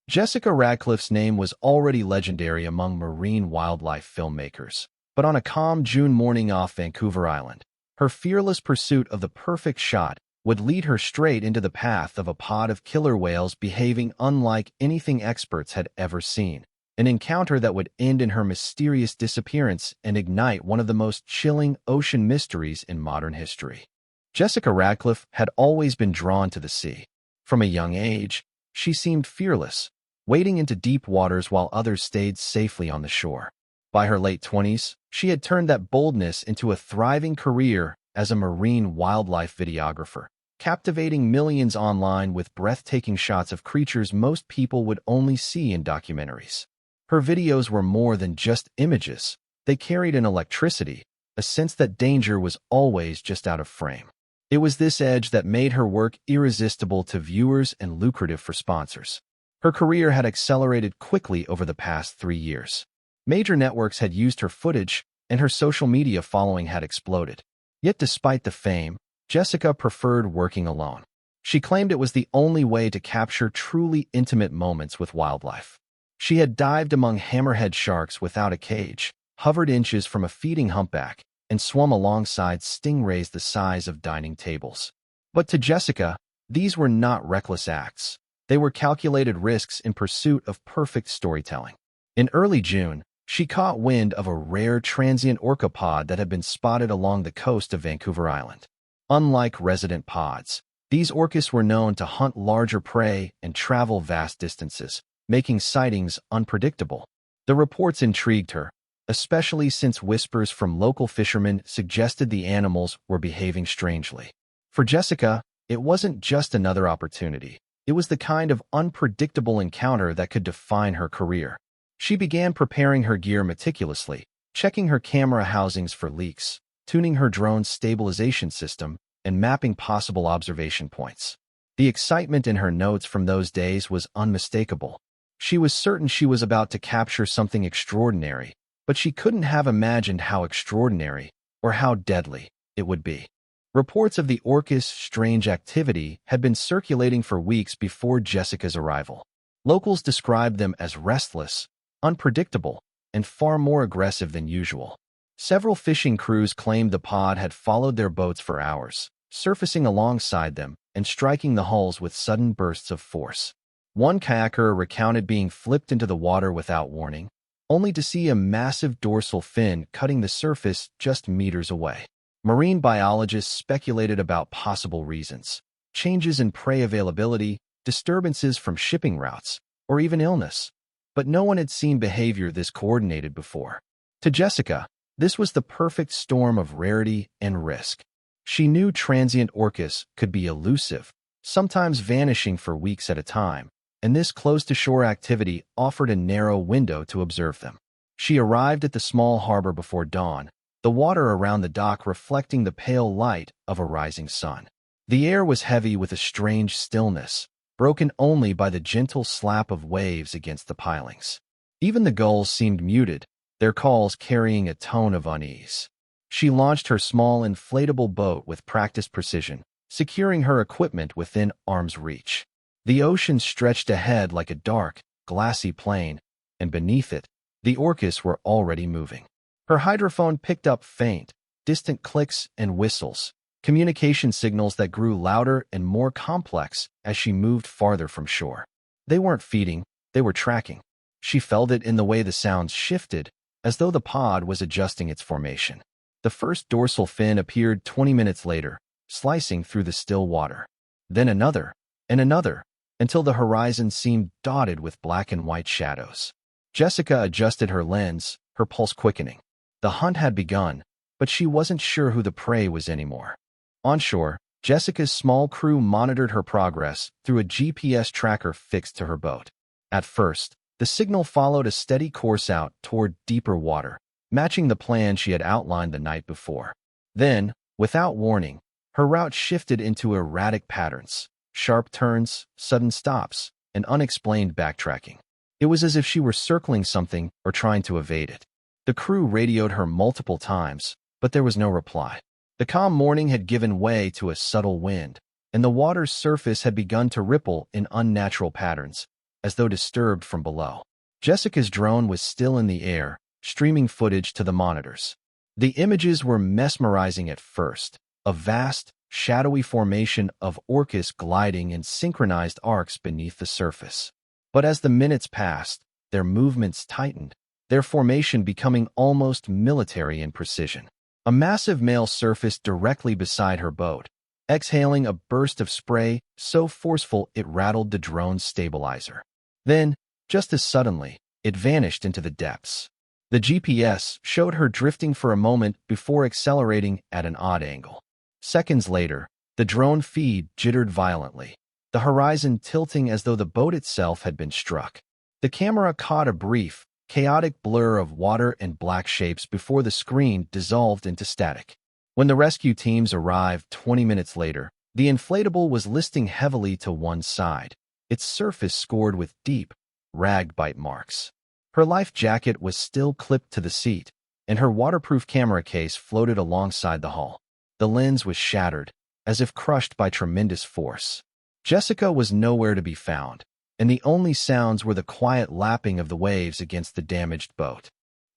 Jessica Radcliffe's name was already legendary among marine wildlife filmmakers. But on a calm June morning off Vancouver Island, her fearless pursuit of the perfect shot would lead her straight into the path of a pod of killer whales behaving unlike anything experts had ever seen. An encounter that would end in her mysterious disappearance and ignite one of the most chilling ocean mysteries in modern history. Jessica Radcliffe had always been drawn to the sea. From a young age, she seemed fearless, wading into deep waters while others stayed safely on the shore. By her late 20s, she had turned that boldness into a thriving career as a marine wildlife videographer, captivating millions online with breathtaking shots of creatures most people would only see in documentaries. Her videos were more than just images. They carried an electricity, a sense that danger was always just out of frame. It was this edge that made her work irresistible to viewers and lucrative for sponsors. Her career had accelerated quickly over the past 3 years. Major networks had used her footage, and her social media following had exploded. Yet despite the fame, Jessica preferred working alone. She claimed it was the only way to capture truly intimate moments with wildlife. She had dived among hammerhead sharks without a cage, hovered inches from a feeding humpback, and swum alongside stingrays the size of dining tables. But to Jessica, these were not reckless acts. They were calculated risks in pursuit of perfect storytelling. In early June, she caught wind of a rare transient orca pod that had been spotted along the coast of Vancouver Island. Unlike resident pods, these orcas were known to hunt larger prey and travel vast distances, making sightings unpredictable. The reports intrigued her, especially since whispers from local fishermen suggested the animals were behaving strangely. For Jessica, it wasn't just another opportunity. It was the kind of unpredictable encounter that could define her career. She began preparing her gear meticulously, checking her camera housings for leaks, tuning her drone's stabilization system, and mapping possible observation points. The excitement in her notes from those days was unmistakable. She was certain she was about to capture something extraordinary, but she couldn't have imagined how extraordinary, or how deadly, it would be. Reports of the orca's strange activity had been circulating for weeks before Jessica's arrival. Locals described them as restless, unpredictable, and far more aggressive than usual. Several fishing crews claimed the pod had followed their boats for hours, surfacing alongside them and striking the hulls with sudden bursts of force. One kayaker recounted being flipped into the water without warning, only to see a massive dorsal fin cutting the surface just meters away. Marine biologists speculated about possible reasons: changes in prey availability, disturbances from shipping routes, or even illness. But no one had seen behavior this coordinated before. To Jessica, this was the perfect storm of rarity and risk. She knew transient orcas could be elusive, sometimes vanishing for weeks at a time, and this close-to-shore activity offered a narrow window to observe them. She arrived at the small harbor before dawn, the water around the dock reflecting the pale light of a rising sun. The air was heavy with a strange stillness, broken only by the gentle slap of waves against the pilings. Even the gulls seemed muted, their calls carrying a tone of unease. She launched her small inflatable boat with practiced precision, securing her equipment within arm's reach. The ocean stretched ahead like a dark, glassy plain, and beneath it, the orcas were already moving. Her hydrophone picked up faint, distant clicks and whistles, communication signals that grew louder and more complex as she moved farther from shore. They weren't feeding, they were tracking. She felt it in the way the sounds shifted, as though the pod was adjusting its formation. The first dorsal fin appeared 20 minutes later, slicing through the still water. Then another, and another, until the horizon seemed dotted with black and white shadows. Jessica adjusted her lens, her pulse quickening. The hunt had begun, but she wasn't sure who the prey was anymore. Onshore, Jessica's small crew monitored her progress through a GPS tracker fixed to her boat. At first, the signal followed a steady course out toward deeper water, matching the plan she had outlined the night before. Then, without warning, her route shifted into erratic patterns: sharp turns, sudden stops, and unexplained backtracking. It was as if she were circling something or trying to evade it. The crew radioed her multiple times, but there was no reply. The calm morning had given way to a subtle wind, and the water's surface had begun to ripple in unnatural patterns, as though disturbed from below. Jessica's drone was still in the air, streaming footage to the monitors. The images were mesmerizing at first, a vast, shadowy formation of orcas gliding in synchronized arcs beneath the surface. But as the minutes passed, their movements tightened, their formation becoming almost military in precision. A massive male surfaced directly beside her boat, exhaling a burst of spray so forceful it rattled the drone's stabilizer. Then, just as suddenly, it vanished into the depths. The GPS showed her drifting for a moment before accelerating at an odd angle. Seconds later, the drone feed jittered violently, the horizon tilting as though the boat itself had been struck. The camera caught a brief, chaotic blur of water and black shapes before the screen dissolved into static. When the rescue teams arrived 20 minutes later, the inflatable was listing heavily to one side, its surface scored with deep, ragged bite marks. Her life jacket was still clipped to the seat, and her waterproof camera case floated alongside the hull. The lens was shattered, as if crushed by tremendous force. Jessica was nowhere to be found, and the only sounds were the quiet lapping of the waves against the damaged boat.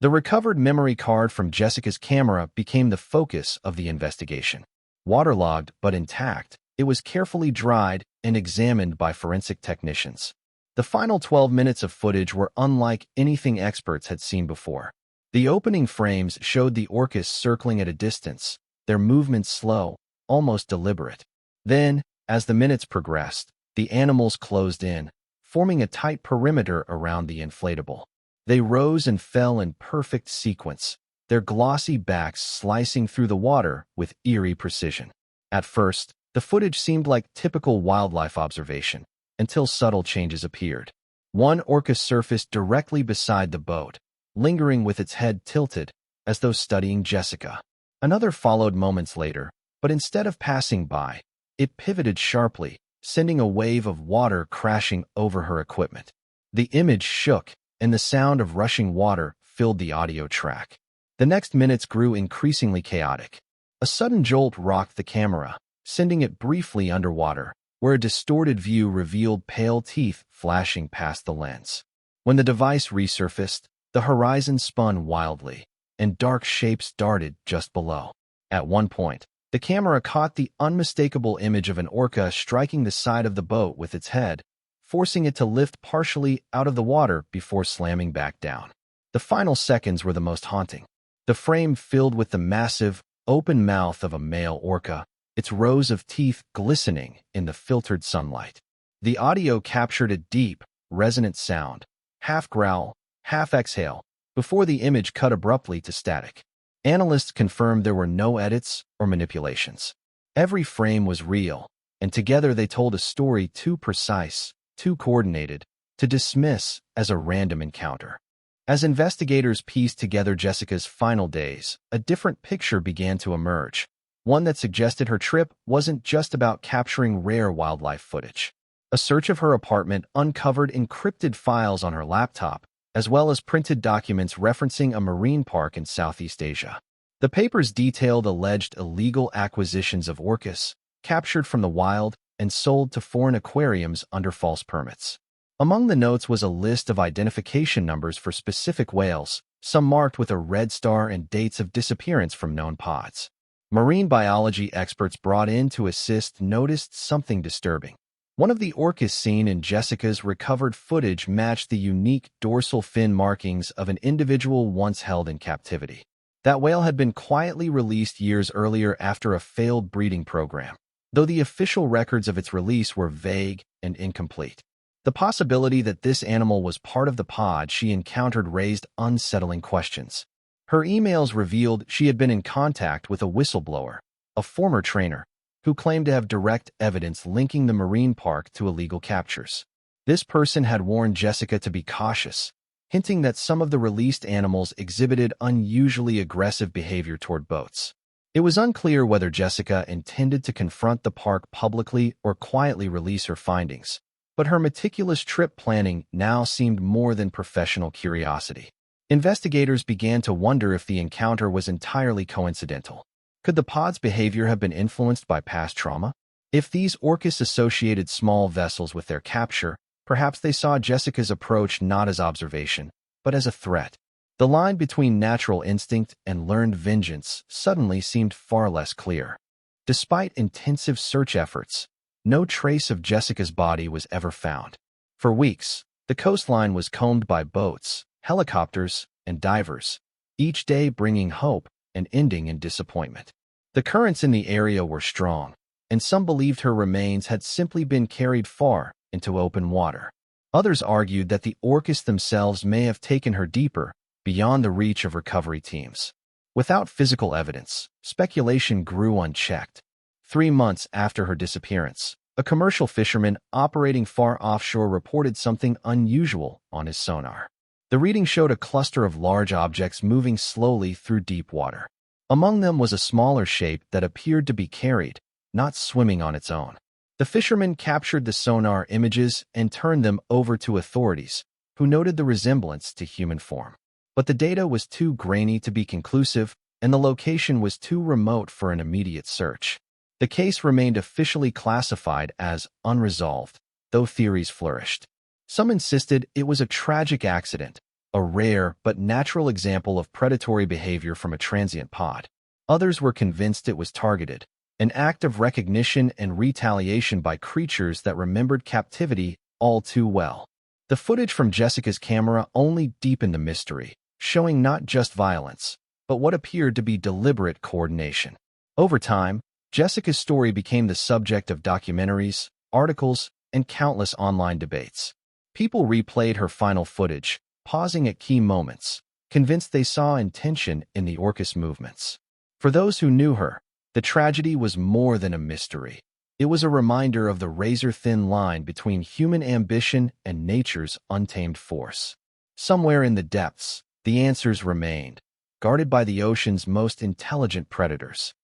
The recovered memory card from Jessica's camera became the focus of the investigation. Waterlogged but intact, it was carefully dried and examined by forensic technicians. The final 12 minutes of footage were unlike anything experts had seen before. The opening frames showed the orcas circling at a distance, their movements slow, almost deliberate. Then, as the minutes progressed, the animals closed in, forming a tight perimeter around the inflatable. They rose and fell in perfect sequence, their glossy backs slicing through the water with eerie precision. At first, the footage seemed like typical wildlife observation, until subtle changes appeared. One orca surfaced directly beside the boat, lingering with its head tilted, as though studying Jessica. Another followed moments later, but instead of passing by, it pivoted sharply, sending a wave of water crashing over her equipment. The image shook, and the sound of rushing water filled the audio track. The next minutes grew increasingly chaotic. A sudden jolt rocked the camera, sending it briefly underwater, where a distorted view revealed pale teeth flashing past the lens. When the device resurfaced, the horizon spun wildly, and dark shapes darted just below. At one point, the camera caught the unmistakable image of an orca striking the side of the boat with its head, forcing it to lift partially out of the water before slamming back down. The final seconds were the most haunting. The frame filled with the massive, open mouth of a male orca, its rows of teeth glistening in the filtered sunlight. The audio captured a deep, resonant sound, half growl, half exhale, before the image cut abruptly to static. Analysts confirmed there were no edits or manipulations. Every frame was real, and together they told a story too precise, too coordinated, to dismiss as a random encounter. As investigators pieced together Jessica's final days, a different picture began to emerge. One that suggested her trip wasn't just about capturing rare wildlife footage. A search of her apartment uncovered encrypted files on her laptop, as well as printed documents referencing a marine park in Southeast Asia. The papers detailed alleged illegal acquisitions of orcas, captured from the wild and sold to foreign aquariums under false permits. Among the notes was a list of identification numbers for specific whales, some marked with a red star and dates of disappearance from known pods. Marine biology experts brought in to assist noticed something disturbing. One of the orcas seen in Jessica's recovered footage matched the unique dorsal fin markings of an individual once held in captivity. That whale had been quietly released years earlier after a failed breeding program, though the official records of its release were vague and incomplete. The possibility that this animal was part of the pod she encountered raised unsettling questions. Her emails revealed she had been in contact with a whistleblower, a former trainer, who claimed to have direct evidence linking the marine park to illegal captures. This person had warned Jessica to be cautious, hinting that some of the released animals exhibited unusually aggressive behavior toward boats. It was unclear whether Jessica intended to confront the park publicly or quietly release her findings, but her meticulous trip planning now seemed more than professional curiosity. Investigators began to wonder if the encounter was entirely coincidental. Could the pod's behavior have been influenced by past trauma? If these orcas associated small vessels with their capture, Perhaps they saw Jessica's approach not as observation, but as a threat. The line between natural instinct and learned vengeance suddenly seemed far less clear. Despite intensive search efforts, no trace of Jessica's body was ever found. For weeks, the coastline was combed by boats, helicopters, and divers, each day bringing hope and ending in disappointment. The currents in the area were strong, and some believed her remains had simply been carried far into open water. Others argued that the orcas themselves may have taken her deeper, beyond the reach of recovery teams. Without physical evidence, speculation grew unchecked. 3 months after her disappearance, a commercial fisherman operating far offshore reported something unusual on his sonar. The reading showed a cluster of large objects moving slowly through deep water. Among them was a smaller shape that appeared to be carried, not swimming on its own. The fisherman captured the sonar images and turned them over to authorities, who noted the resemblance to human form. But the data was too grainy to be conclusive, and the location was too remote for an immediate search. The case remained officially classified as unresolved, though theories flourished. Some insisted it was a tragic accident, a rare but natural example of predatory behavior from a transient pod. Others were convinced it was targeted, an act of recognition and retaliation by creatures that remembered captivity all too well. The footage from Jessica's camera only deepened the mystery, showing not just violence, but what appeared to be deliberate coordination. Over time, Jessica's story became the subject of documentaries, articles, and countless online debates. People replayed her final footage, pausing at key moments, convinced they saw intention in the orcas movements. For those who knew her, the tragedy was more than a mystery. It was a reminder of the razor-thin line between human ambition and nature's untamed force. Somewhere in the depths, the answers remained, guarded by the ocean's most intelligent predators.